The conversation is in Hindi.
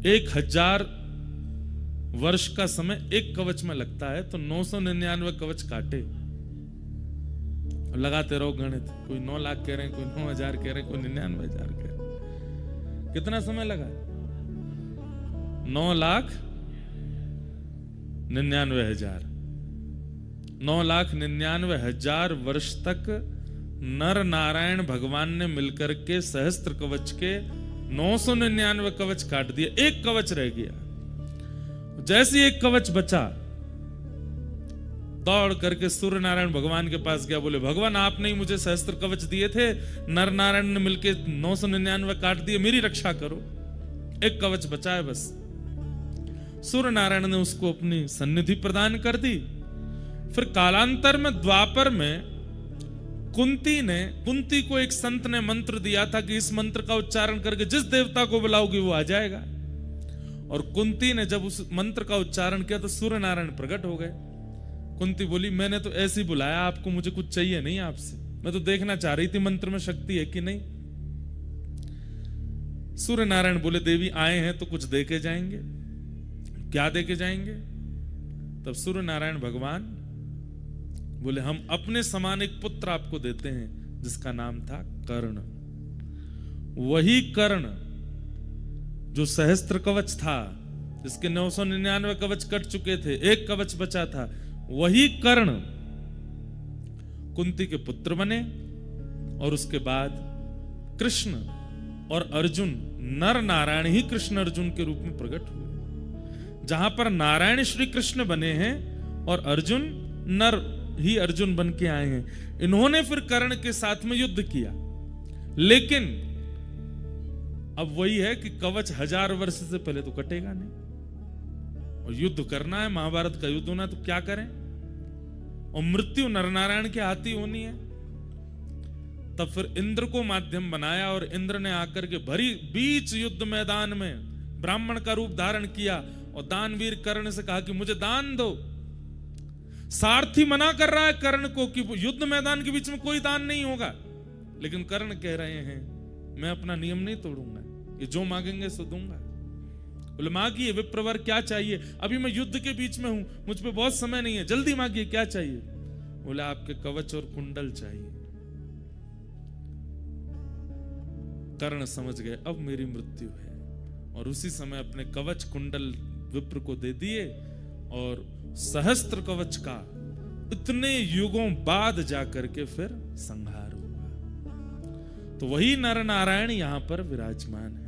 1000 वर्ष का समय एक कवच में लगता है, तो 999 कवच काटे, लगाते रहो गणित। कोई 9 लाख कह रहे हैं, कोई 9,000 कह रहे हैं, कोई 99,000 कह रहे हैं। कितना समय लगा? 9,99,000। 9,99,000 वर्ष तक नर नारायण भगवान ने मिलकर के सहस्त्र कवच के 999 कवच काट दिए, एक कवच रह गया। जैसे एक कवच बचा, दौड़ करके सूर्य नारायण भगवान के पास गया, बोले भगवान आपने ही मुझे सहस्त्र कवच दिए थे, नर नारायण ने मिलके 999 काट दिए, मेरी रक्षा करो, एक कवच बचा है बस। सूर्य नारायण ने उसको अपनी सन्निधि प्रदान कर दी। फिर कालांतर में द्वापर में कुंती को एक संत ने मंत्र दिया था कि इस मंत्र का उच्चारण करके जिस देवता को बुलाओगे वो आ जाएगा। और कुंती ने जब उस मंत्र का उच्चारण किया तो सूर्य नारायण प्रकट हो गए। कुंती बोली मैंने तो ऐसे ही बुलाया आपको, मुझे कुछ चाहिए नहीं आपसे, मैं तो देखना चाह रही थी मंत्र में शक्ति है कि नहीं। सूर्य नारायण बोले देवी आए हैं तो कुछ देके जाएंगे। क्या देके जाएंगे? तब सूर्य नारायण भगवान बोले हम अपने समान एक पुत्र आपको देते हैं जिसका नाम था कर्ण। वही कर्ण जो सहस्त्र कवच था, जिसके 999 कवच कट चुके थे, एक कवच बचा था, वही कर्ण कुंती के पुत्र बने। और उसके बाद कृष्ण और अर्जुन, नर नारायण ही कृष्ण अर्जुन के रूप में प्रकट हुए। जहां पर नारायण श्री कृष्ण बने हैं और अर्जुन नर ही अर्जुन बन के आए हैं। इन्होंने फिर कर्ण के साथ में युद्ध किया, लेकिन अब वही है कि कवच 1000 वर्ष से पहले तो कटेगा नहीं, और युद्ध करना है, महाभारत का युद्ध होना, तो क्या करें? और मृत्यु नरनारायण के हाथ ही होनी है। तब फिर इंद्र को माध्यम बनाया और इंद्र ने आकर के भरी बीच युद्ध मैदान में ब्राह्मण का रूप धारण किया और दानवीर कर्ण से कहा कि मुझे दान दो। सारथी मना कर रहा है कर्ण को कि युद्ध मैदान के बीच में कोई दान नहीं होगा, लेकिन कर्ण कह रहे हैं मैं अपना नियम नहीं तोड़ूंगा, ये जो मांगेंगे सो दूंगा। बोले मांगिए विप्रवर, क्या चाहिए? अभी मैं युद्ध के बीच में हूं, मुझ पे बहुत समय नहीं है, जल्दी मांगिए, क्या चाहिए? बोले आपके कवच और कुंडल चाहिए। कर्ण समझ गए अब मेरी मृत्यु है, और उसी समय अपने कवच कुंडल विप्र को दे दिए, और सहस्त्र कवच का इतने युगों बाद जाकर के फिर संहार हुआ। तो वही नर नारायण यहां पर विराजमान है।